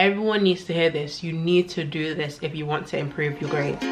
Everyone needs to hear this. You need to do this if you want to improve your grades.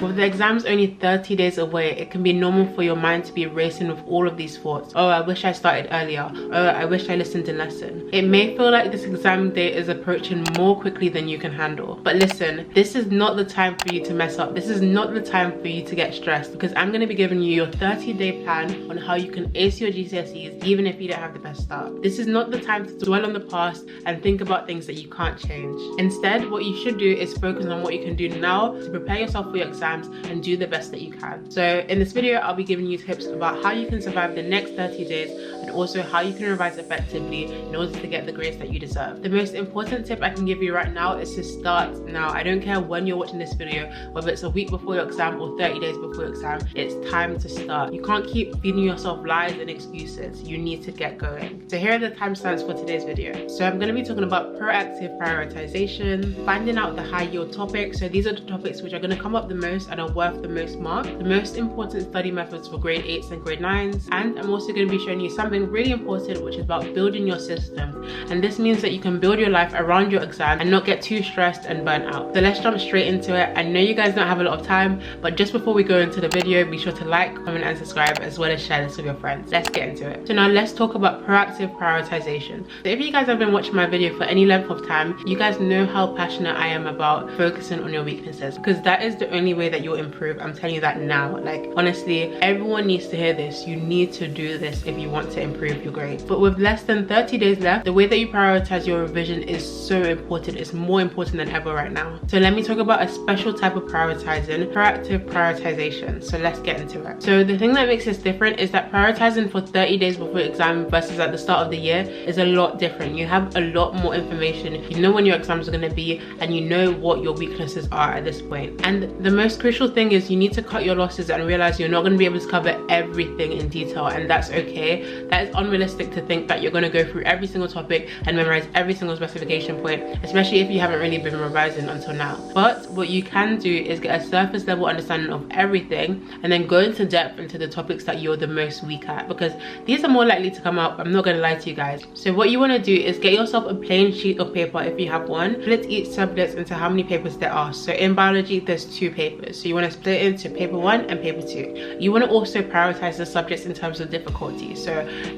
With the exams only 30 days away, it can be normal for your mind to be racing with all of these thoughts. Oh, I wish I started earlier. Oh, I wish I listened in lesson. It may feel like this exam day is approaching more quickly than you can handle. But listen, this is not the time for you to mess up. This is not the time for you to get stressed, because I'm going to be giving you your 30-day plan on how you can ace your GCSEs even if you don't have the best start. This is not the time to dwell on the past and think about things that you can't change. Instead, what you should do is focus on what you can do now to prepare yourself for your exams and do the best that you can. So in this video, I'll be giving you tips about how you can survive the next 30 days and also how you can revise effectively in order to get the grades that you deserve. The most important tip I can give you right now is to start now. I don't care when you're watching this video, whether it's a week before your exam or 30 days before your exam, it's time to start. You can't keep feeding yourself lies and excuses. You need to get going. So here are the timestamps for today's video. So I'm going to be talking about proactive prioritization, finding out the high yield topics. So these are the topics which are going to come up the most and are worth the most mark, the most important study methods for grade 8s and grade 9s, and I'm also going to be showing you something really important, which is about building your system. And this means that you can build your life around your exam and not get too stressed and burnt out. So let's jump straight into it. I know you guys don't have a lot of time, but just before we go into the video, be sure to like, comment and subscribe, as well as share this with your friends. Let's get into it. So now let's talk about proactive prioritization. So if you guys have been watching my video for any length of time, you guys know how passionate I am about focusing on your weaknesses, because that is the only way that you'll improve. I'm telling you that now. Like, honestly, everyone needs to hear this. You need to do this if you want to improve your grades. But with less than 30 days left, the way that you prioritize your revision is so important. It's more important than ever right now. So let me talk about a special type of prioritizing, proactive prioritization. So let's get into it. So the thing that makes this different is that prioritizing for 30 days before exam versus at the start of the year is a lot different. You have a lot more information. You know when your exams are going to be, and you know what your weaknesses are at this point. And the most crucial thing is you need to cut your losses and realize you're not going to be able to cover everything in detail, and that's okay. That is unrealistic to think that you're going to go through every single topic and memorize every single specification point, especially if you haven't really been revising until now. But what you can do is get a surface level understanding of everything and then go into depth into the topics that you're the most weak at, because these are more likely to come up. I'm not going to lie to you guys. So what you want to do is get yourself a plain sheet of paper if you have one. Split each subject into how many papers there are. So in biology, there's 2 papers. So you want to split it into paper 1 and paper 2. You want to also prioritize the subjects in terms of difficulty. So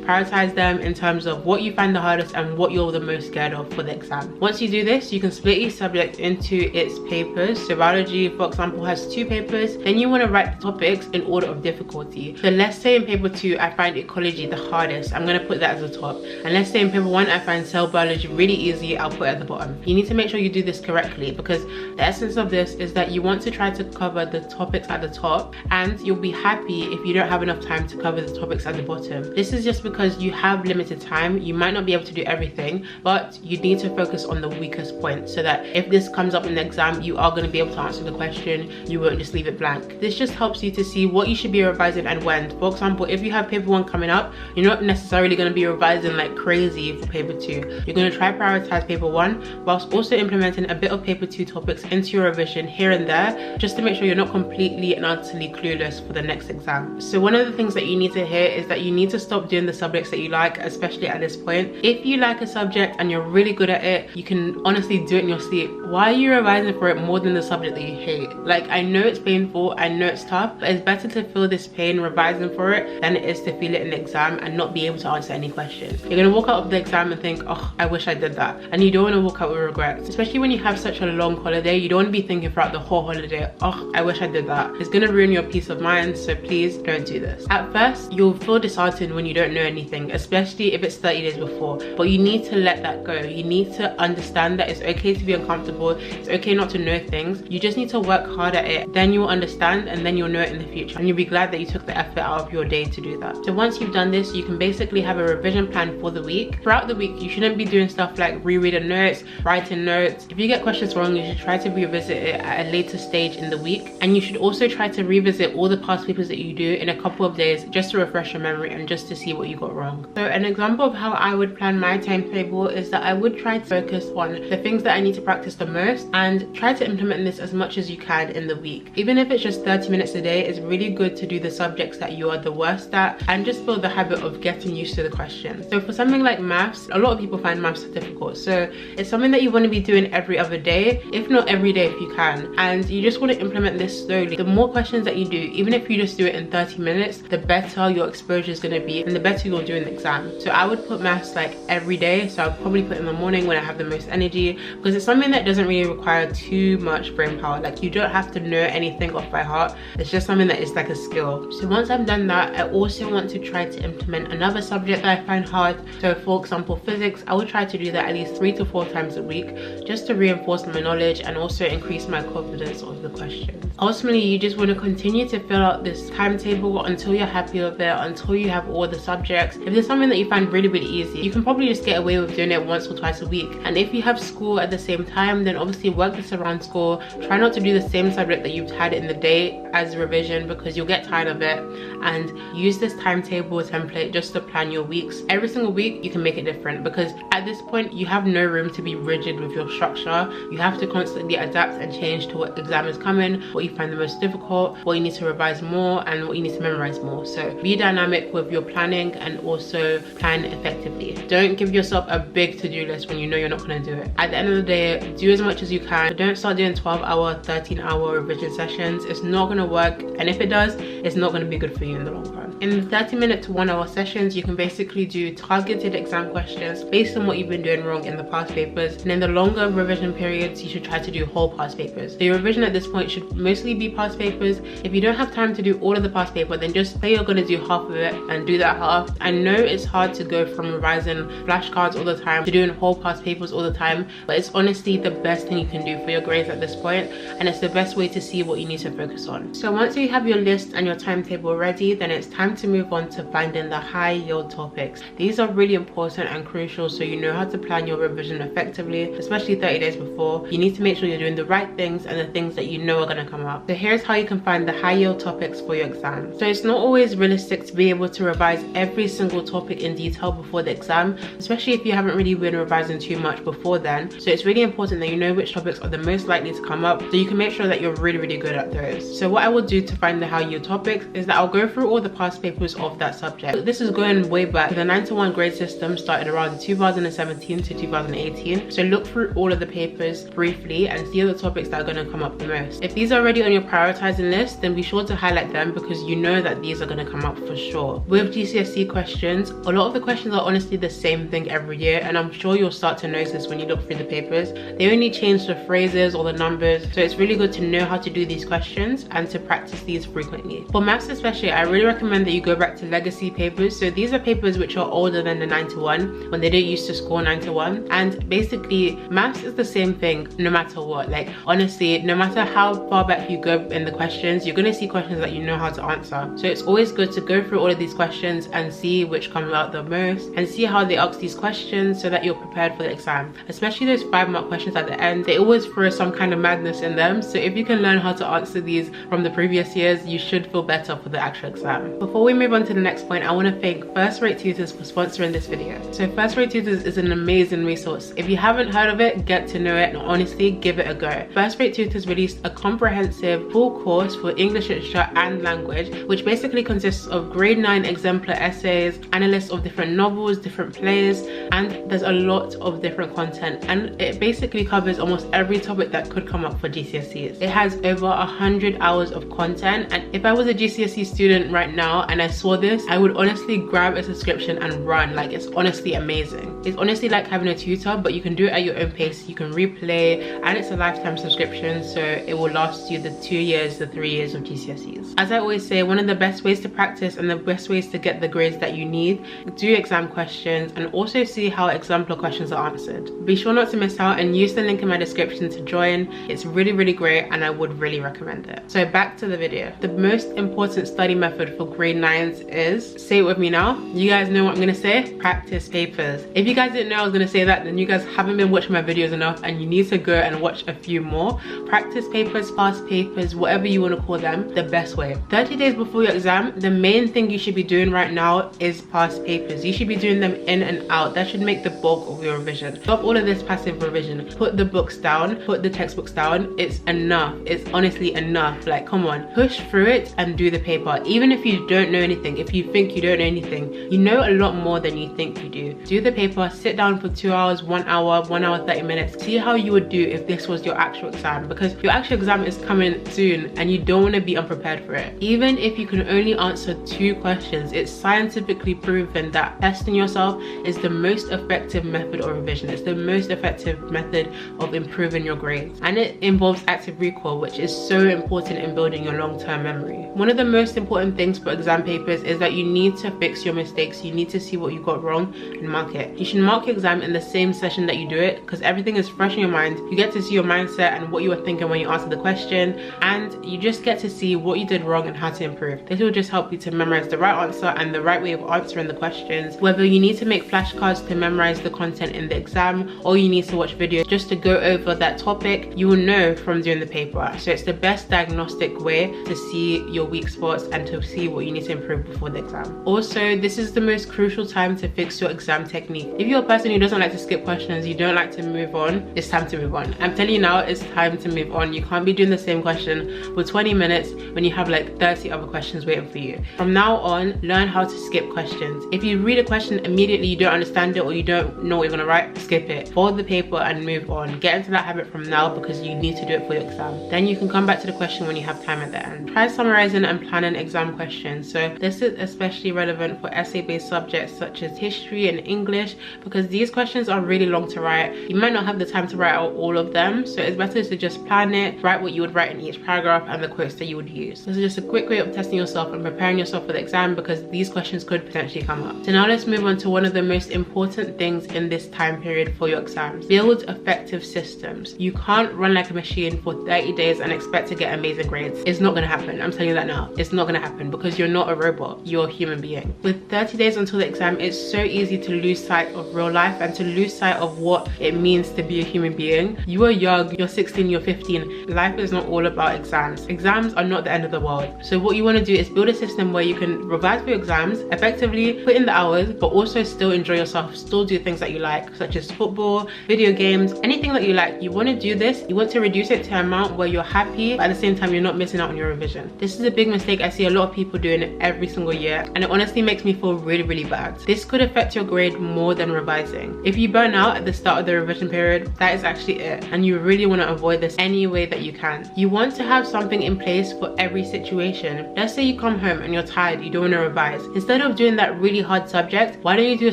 prioritize them in terms of what you find the hardest and what you're the most scared of for the exam. Once you do this, you can split each subject into its papers. So biology, for example, has 2 papers. Then you want to write the topics in order of difficulty. So let's say in paper 2, I find ecology the hardest. I'm going to put that as the top. And let's say in paper 1, I find cell biology really easy. I'll put it at the bottom. You need to make sure you do this correctly, because the essence of this is that you want to try to cover the topics at the top, and you'll be happy if you don't have enough time to cover the topics at the bottom. This is just because you have limited time. You might not be able to do everything, but you need to focus on the weakest point, so that if this comes up in the exam, you are going to be able to answer the question. You won't just leave it blank. This just helps you to see what you should be revising and when. For example, if you have paper 1 coming up, you're not necessarily going to be revising like crazy for paper 2. You're going to try prioritize paper 1 whilst also implementing a bit of paper 2 topics into your revision here and there, just to make sure you're not completely and utterly clueless for the next exam. So one of the things that you need to hear is that you need to stop doing the subjects that you like, especially at this point. If you like a subject and you're really good at it, you can honestly do it in your sleep. Why are you revising for it more than the subject that you hate? Like, I know it's painful, I know it's tough, but it's better to feel this pain revising for it than it is to feel it in the exam and not be able to answer any questions. You're gonna walk out of the exam and think, oh, I wish I did that. And you don't want to walk out with regrets, especially when you have such a long holiday. You don't want to be thinking throughout the whole holiday, oh, I wish I did that. It's gonna ruin your peace of mind, so please don't do this. At first, you'll feel disheartened when you don't know anything, especially if it's 30 days before, but you need to let that go. You need to understand that it's okay to be uncomfortable. It's okay not to know things. You just need to work hard at it. Then you'll understand, and then you'll know it in the future, and you'll be glad that you took the effort out of your day to do that. So once you've done this, you can basically have a revision plan for the week. Throughout the week, you shouldn't be doing stuff like rereading notes, writing notes. If you get questions wrong, you should try to revisit it at a later stage in the week, week. And you should also try to revisit all the past papers that you do in a couple of days just to refresh your memory and just to see what you got wrong. So an example of how I would plan my timetable is that I would try to focus on the things that I need to practice the most and try to implement this as much as you can in the week. Even if it's just 30 minutes a day, it's really good to do the subjects that you are the worst at and just build the habit of getting used to the questions. So for something like maths, a lot of people find maths difficult. So it's something that you want to be doing every other day, if not every day if you can. And you just want to implement this slowly. The more questions that you do, even if you just do it in 30 minutes, the better your exposure is going to be and the better you'll do in the exam. So I would put maths like every day. So I'll probably put in the morning when I have the most energy, because it's something that doesn't really require too much brain power. Like, you don't have to know anything off by heart. It's just something that is like a skill. So once I've done that, I also want to try to implement another subject that I find hard. So for example, physics, I would try to do that at least 3 to 4 times a week just to reinforce my knowledge and also increase my confidence of the questions. Ultimately, you just want to continue to fill out this timetable until you're happy with it, until you have all the subjects. If there's something that you find really easy, you can probably just get away with doing it once or twice a week. And if you have school at the same time, then obviously work this around school. Try not to do the same subject that you've had in the day as revision, because you'll get tired of it. And use this timetable template just to plan your weeks. Every single week you can make it different, because at this point you have no room to be rigid with your structure. You have to constantly adapt and change to what exam is coming, what you find the most difficult, what you need to revise more, and what you need to memorize more. So be dynamic with your planning and also plan effectively. Don't give yourself a big to-do list when you know you're not going to do it. At the end of the day, do as much as you can. Don't start doing 12-hour, 13-hour revision sessions. It's not going to work, and if it does, it's not going to be good for you in the long run. In the 30-minute to 1-hour sessions, you can basically do targeted exam questions based on what you've been doing wrong in the past papers. And in the longer revision periods, you should try to do whole past papers. So your revision at this point should mostly be past papers. If you don't have time to do all of the past paper, then just say you're going to do half of it and do that half. I know it's hard to go from revising flashcards all the time to doing whole past papers all the time, but it's honestly the best thing you can do for your grades at this point, and it's the best way to see what you need to focus on. So once you have your list and your timetable ready, then it's time to move on to finding the high yield topics. These are really important and crucial, so you know how to plan your revision effectively, especially 30 days before. You need to make sure you're doing the right things and the things that you know are going to come up. So here's how you can find the high yield topics for your exam. So it's not always realistic to be able to revise every single topic in detail before the exam, especially if you haven't really been revising too much before then. So it's really important that you know which topics are the most likely to come up, so you can make sure that you're really good at those. So what I will do to find the high yield topics is that I'll go through all the past papers of that subject. This is going way back. The 9-to-1 grade system started around 2017 to 2018. So look through all of the papers briefly and see the topics that are going to come up the most. If these are already on your prioritizing list, then be sure to highlight them, because you know that these are going to come up for sure. With GCSE questions, a lot of the questions are honestly the same thing every year, and I'm sure you'll start to notice this when you look through the papers. They only change the phrases or the numbers, so it's really good to know how to do these questions and to practice these frequently. For maths especially, I really recommend that you go back to legacy papers. So these are papers which are older than the 9-to-1, when they didn't used to score 9-to-1, and basically maths is the same thing no matter what. Like, honestly, no matter how far back you go in the questions, you're going to see questions that you know how to answer. So it's always good to go through all of these questions and see which comes out the most, and see how they ask these questions so that you're prepared for the exam. Especially those 5-mark questions at the end, they always throw some kind of madness in them. So if you can learn how to answer these from the previous years, you should feel better for the actual exam. Before we move on to the next point, I want to thank First Rate Tutors for sponsoring this video. So First Rate Tutors is an amazing resource. If you haven't heard of it, get to know it, and honestly, give it a go. First Rate Tutors released a comprehensive full course for English literature and language, which basically consists of grade 9 exemplar essays, analysis of different novels, different plays, and there's a lot of different content, and it basically covers almost every topic that could come up for GCSEs. It has over 100 hours of content, and if I was a GCSE student right now and I saw this, I would honestly grab a subscription and run. Like, it's honestly amazing. It's honestly like having a tutor, but you can do it at your own pace. You can replay, and it's a lifetime subscription, so it will last you the 2 years, the 3 years of GCSEs. As I always say, one of the best ways to practice and the best ways to get the grades that you need, do exam questions and also see how exemplar questions are answered. Be sure not to miss out and use the link in my description to join. It's really great, and I would really recommend it. So back to the video. The most important study method for grade grade 9s is, say it with me now, you guys know what I'm gonna say, practice papers. If you guys didn't know I was gonna say that, then you guys haven't been watching my videos enough and you need to go and watch a few more. Practice papers, past papers, whatever you want to call them, the best way. 30 days before your exam, the main thing you should be doing right now is past papers. You should be doing them in and out. That should make the bulk of your revision. Stop all of this passive revision. Put the books down, put the textbooks down. It's enough. It's honestly enough. Like, come on, push through it and do the paper. Even if you don't know anything, if you think you don't know anything, you know a lot more than you think you do. Do the paper, sit down for 2 hours, 1 hour, 1 hour 30 minutes. See how you would do if this was your actual exam, because your actual exam is coming soon and you don't want to be unprepared for it. Even if you can only answer 2 questions, it's scientifically proven that testing yourself is the most effective method of revision. It's the most effective method of improving your grades, and it involves active recall, which is so important in building your long-term memory. One of the most important things for exam papers is that you need to fix your mistakes. You need to see what you got wrong and mark it. You should mark your exam in the same session that you do it, because everything is fresh in your mind. You get to see your mindset and what you were thinking when you answered the question, and you just get to see what you did wrong and how to improve. This will just help you to memorize the right answer and the right way of answering the questions. Whether you need to make flashcards to memorize the content in the exam, or you need to watch videos just to go over that topic, you will know from doing the paper. So it's the best diagnostic way to see your weak spots and to see what you need to improve before the exam. Also, this is the most crucial time to fix your exam technique. If you're a person who doesn't like to skip questions, you don't like to move on, it's time to move on. I'm telling you now, it's time to move on. You can't be doing the same question for 20 minutes when you have like 30 other questions waiting for you. From now on, learn how to skip questions. If you read a question immediately, you don't understand it or you don't know what you're gonna write, skip it. Fold the paper and move on. Get into that habit from now, because you need to do it for your exam. Then you can come back to the question when you have time at the end. Try summarizing and planning exam questions. So this is especially relevant for essay-based subjects such as history and English, because these questions are really long to write. You might not have the time to write out all of them, so it's better to just plan it, write what you would write in each paragraph and the quotes that you would use. This is just a quick way of testing yourself and preparing yourself for the exam, because these questions could potentially come up. So now let's move on to one of the most important things in this time period for your exams. Build effective systems. You can't run like a machine for 30 days and expect to get amazing grades. It's not gonna happen. I'm telling you that now. It's not gonna happen, because you're not a robot. You're a human being. With 30 days until the exam, it's so easy to lose sight of real life and to lose sight of what it means to be a human being. You are young, you're 16, you're 15. Life is not all about exams. Exams are not the end of the world. So what you want to do is build a system where you can revise for your exams, effectively put in the hours, but also still enjoy yourself, still do things that you like, such as football, video games, anything that you like. You want to do this, you want to reduce it to an amount where you're happy, but at the same time you're not missing out on your revision. This is a big mistake I see a lot of people doing it every single year, and it honestly makes me feel really bad. This could affect your grade more than revising. If you burn out at the start of the revision period, that is actually it, and you really want to avoid this any way that you can. You want to have something in place for every situation. Let's say you come home and you're tired, you don't want to revise. Instead of doing that really hard subject, why don't you do a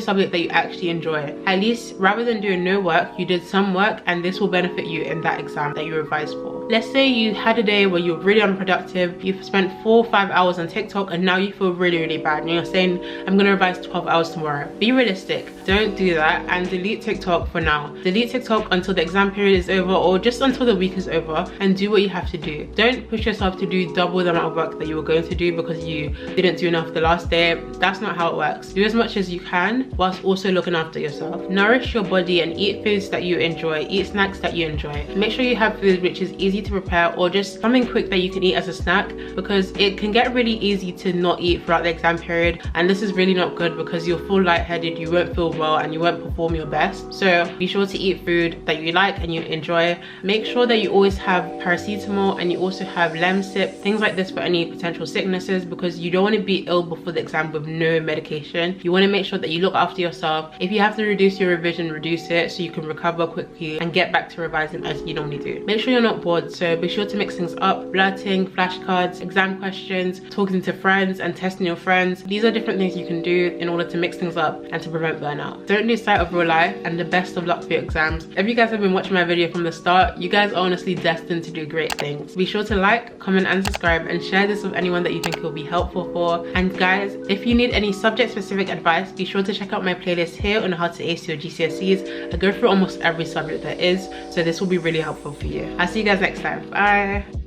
subject that you actually enjoy? At least rather than doing no work, you did some work, and this will benefit you in that exam that you revised for. Let's say you had a day where you're really unproductive, you've spent 4 or 5 hours on TikTok, and now you feel really bad, and you're saying, I'm gonna revise 12 hours tomorrow. Be realistic. Don't do that, and delete TikTok for now. Delete TikTok until the exam period is over, or just until the week is over, and do what you have to do. Don't push yourself to do double the amount of work that you were going to do because you didn't do enough the last day. That's not how it works. Do as much as you can whilst also looking after yourself. Nourish your body and eat foods that you enjoy. Eat snacks that you enjoy. Make sure you have food which is easy to prepare, or just something quick that you can eat as a snack, because it can get really easy to not eat throughout the exam period, and this is really not good because you'll feel lightheaded, you won't feel well, and you won't perform your best. So be sure to eat food that you like and you enjoy. Make sure that you always have paracetamol and you also have Lemsip, things like this for any potential sicknesses, because you don't want to be ill before the exam with no medication. You want to make sure that you look after yourself. If you have to reduce your revision, reduce it so you can recover quickly and get back to revising as you normally do. Make sure you're not bored, so be sure to mix things up. Blurting, flashcards, exam questions, talking to friends and testing your friends. These are different things you can do in order to mix things up and to prevent burnout. Don't lose sight of real life, and the best of luck for your exams. If you guys have been watching my video from the start, you guys are honestly destined to do great things. Be sure to like, comment and subscribe, and share this with anyone that you think it will be helpful for. And guys, if you need any subject specific advice, be sure to check out my playlist here on how to ace your GCSEs. I go through almost every subject there is, so this will be really helpful for you. I'll see you guys next time. Bye.